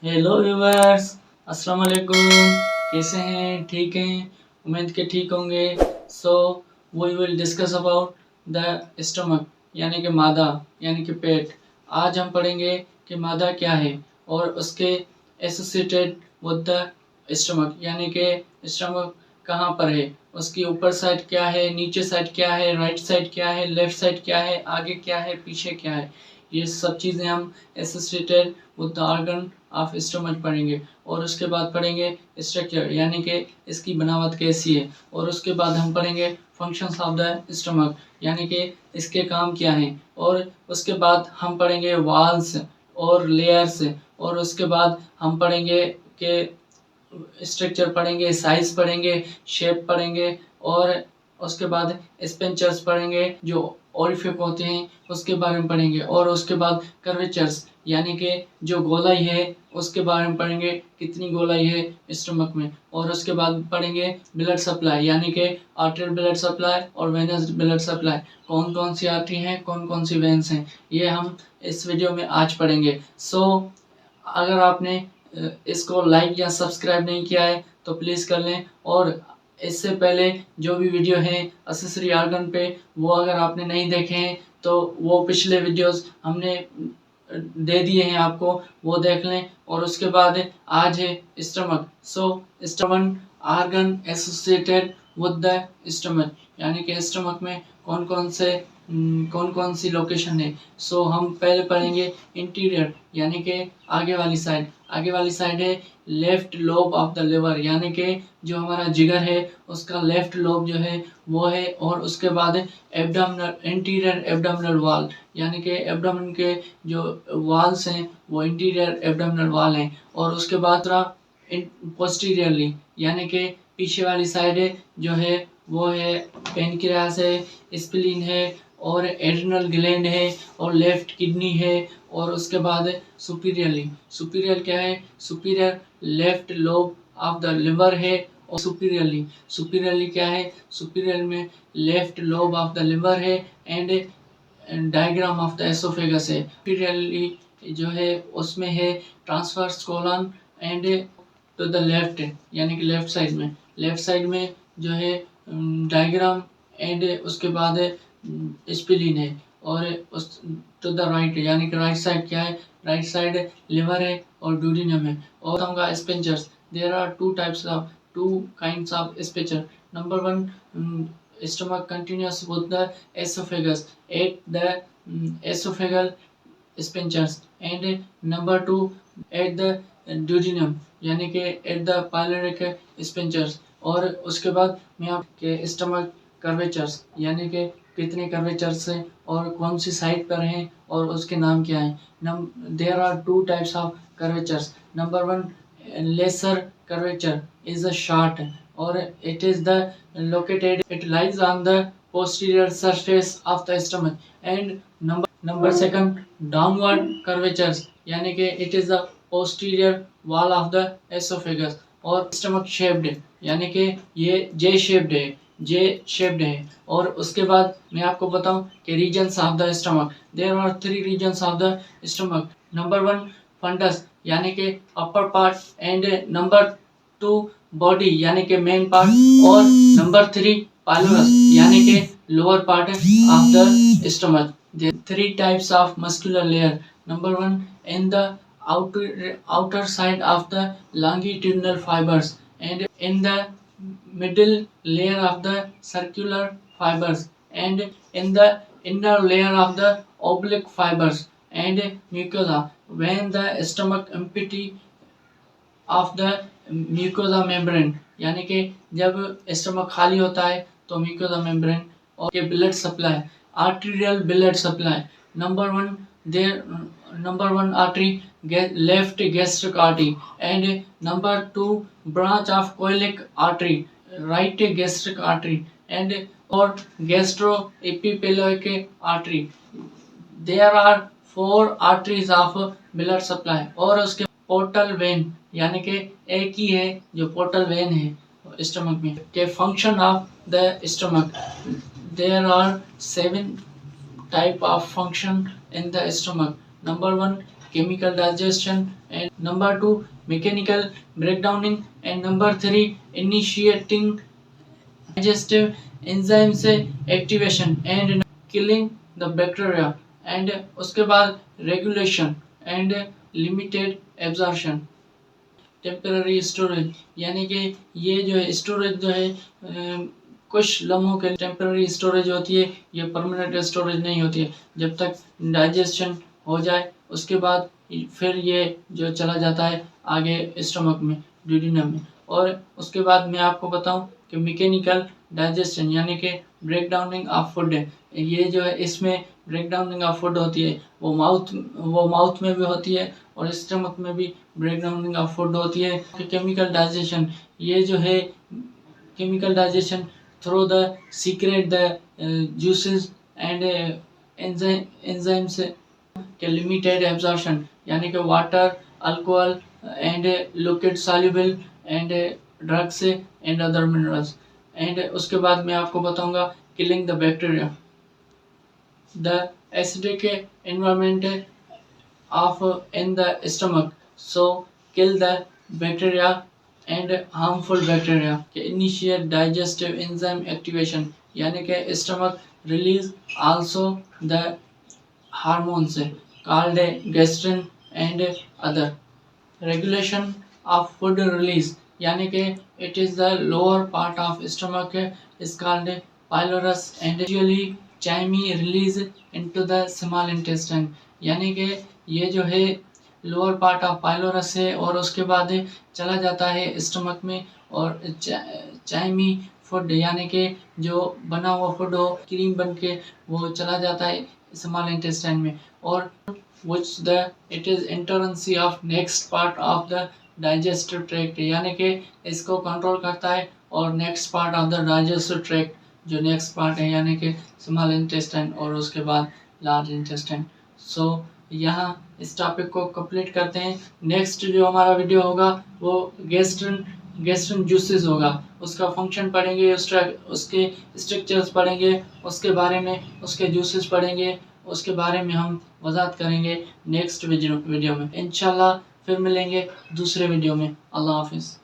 Hello viewers, अस्सलाम वालेकुम। कैसे हैं? ठीक हैं? उम्मीद के ठीक होंगे। So we will discuss about the stomach यानी कि मादा यानी कि पेट। आज हम पढ़ेंगे कि मादा क्या है और उसके एसोसिएटेड विद द स्टमक यानी कि स्टमक कहाँ पर है, उसकी ऊपर साइड क्या है, नीचे साइड क्या है, राइट साइड क्या है, लेफ्ट साइड क्या है, आगे क्या है, पीछे क्या है। ये सब चीज़ें हम associated with the organ of stomach पढ़ेंगे। और उसके बाद पढ़ेंगे स्ट्रक्चर यानी कि इसकी बनावट कैसी है। और उसके बाद हम पढ़ेंगे फंक्शंस ऑफ द स्टमक यानी कि इसके काम क्या हैं। और उसके बाद हम पढ़ेंगे वाल्स और लेयर्स। और उसके बाद हम पढ़ेंगे कि स्ट्रक्चर पढ़ेंगे, साइज पढ़ेंगे, शेप पढ़ेंगे। और उसके बाद स्पेंचर्स पढ़ेंगे जो ओरिफिक होते हैं उसके बारे में पढ़ेंगे। और उसके बाद कर्वेचर्स यानी कि जो गोलाई है उसके बारे में पढ़ेंगे, कितनी गोलाई है स्टमक में। और उसके बाद पढ़ेंगे ब्लड सप्लाई यानी कि आर्टरियल ब्लड सप्लाई और वेनस ब्लड सप्लाई, कौन कौन सी आर्टरी हैं, कौन कौन सी वेन्स हैं, ये हम इस वीडियो में आज पढ़ेंगे। सो अगर आपने इसको लाइक या सब्सक्राइब नहीं किया है तो प्लीज़ कर लें। और इससे पहले जो भी वीडियो हैं एक्सेसरी ऑर्गन पे, वो अगर आपने नहीं देखे हैं तो वो पिछले वीडियोस हमने दे दिए हैं आपको, वो देख लें। और उसके बाद आज है stomach. So stomach organ associated with the stomach यानी कि स्टमक में कौन कौन सी लोकेशन है। सो हम पहले पढ़ेंगे इंटीरियर यानी कि आगे वाली साइड। आगे वाली साइड है left lobe of the liver यानी कि जो हमारा जिगर है उसका लेफ्ट लोब जो है वो है। और उसके बाद एब्डोमिनल इंटीरियर एब्डोमिनल वॉल यानी कि एब्डोमेन के जो वॉल्स हैं वो इंटीरियर एब्डोमिनल वॉल हैं। और उसके बाद पोस्टीरियरली यानी कि पीछे वाली साइड है जो है वो है पेनक्रियास है, स्प्लीन है और एड्रिनल ग्लैंड है और लेफ्ट किडनी है। और उसके बाद सुपीरियरली, सुपीरियर क्या है, superior left lobe of the liver है। और सुपीरियरली, सुपीरियरली क्या है, सुपीरियर में left lobe of the liver है and diagram of the oesophagus है। सुपीरियरली जो है उसमें है transverse colon and to the left यानी कि लेफ्ट साइड में जो है डायग्राम एंड उसके बाद स्प्लीन है। और उस टू द राइट यानी कि राइट साइड क्या है, राइट साइड लिवर है और ड्यूडिनम है। और होगा sphincters. There are two kinds of sphincter. Number one, stomach continuous with the esophagus at the esophageal sphincters, and number two at the duodenum यानी कि at the pyloric sphincters। और उसके बाद मैं आपके स्टमक कर्वेचर्स यानी कि कितने कर्वेचर्स हैं और कौन सी साइड पर हैं और उसके नाम क्या हैं। There are two types of curvatures. Number one, lesser curvature is a short or it is the located, it lies on the posterior surface of the stomach। and number second, downward curvatures यानी कि it is the posterior wall of the esophagus। और stomach shaped यानी कि ये जे shaped है। और उसके बाद मैं आपको बताऊं कि regions of the stomach, there are three regions of the stomach. Number one, fundus यानी कि upper part and number two body यानी कि मेन पार्ट। और नंबर थ्री पाइलोरस यानी कि lower part of the stomach. Three types of muscular layer. Number one, in the outer side of the longitudinal fibers and in the middle layer of the circular fibers and in the inner layer of the oblique fibers and mucosa। when the stomach empty of the mucosa membrane यानी कि जब stomach खाली होता है तो mucosa membrane और के blood supply, arterial blood supply. Number one, there number one artery left gastric artery and number two branch of coeliac artery right gastric artery and और gastroepiploic artery. There are four arteries of blood supply. और उसके portal vein यानी कि एक ही है जो portal vein है stomach में। के function of the stomach, there are seven type of function in the stomach. Number one, chemical digestion, and number 2 mechanical breakdowning, and number 3 initiating digestive enzymes activation and killing the bacteria, and उसके बाद regulation and limited absorption. Temporary storage यानी कि ये जो है storage जो है कुछ लम्हों के टेम्पररी स्टोरेज होती है, ये परमानेंट स्टोरेज नहीं होती है. जब तक डाइजेशन हो जाए उसके बाद फिर ये जो चला जाता है आगे स्टमक में, ड्यूडेनम में. और उसके बाद मैं आपको बताऊं कि मैकेनिकल डाइजेशन यानी कि ब्रेक डाउनिंग ऑफ फूड है. ये जो है इसमें ब्रेक डाउनिंग ऑफ फूड होती है वो माउथ में भी होती है और स्टमक में भी ब्रेक डाउनिंग ऑफ फूड होती है. केमिकल डाइजेशन ये जो है chemical digestion through the secret the juices and enzymes के लिमिटेड एब्जॉर्प्शन यानी कि water, alcohol and liquid soluble and drugs and other minerals. And उसके बाद मैं आपको बताऊंगा killing the bacteria. The acidic environment of in the stomach, so kill the bacteria and harmful bacteria. Initiate digestive enzyme activation यानी कि stomach release also the hormones called gastrin and other. Regulation of food release यानी कि it is the lower part of stomach is called pylorus and usually chyme release into the small intestine यानी कि ये जो है lower part of pylorus है और उसके बाद चला जाता है स्टमक में. और चाइमी फूड यानी कि जो बना हुआ फूड हो क्रीम बन के वो चला जाता है स्मॉल इंटेस्टाइन में. और which the it is enterancy of next part of the digestive tract यानी कि इसको कंट्रोल करता है और next part of the digestive tract जो नेक्स्ट पार्ट है यानी कि स्मॉल इंटेस्टाइन और उसके बाद लार्ज इंटेस्टाइन. सो यहाँ इस टॉपिक को कंप्लीट करते हैं. नेक्स्ट जो हमारा वीडियो होगा वो गैस्ट्रिन जूसेस होगा, उसका फंक्शन पढ़ेंगे, उसके स्ट्रक्चर्स पढ़ेंगे, उसके बारे में उसके जूसेस पढ़ेंगे, उसके बारे में हम वजाहत करेंगे नेक्स्ट वीडियो में. इंशाल्लाह फिर मिलेंगे दूसरे वीडियो में. अल्लाह हाफिज़.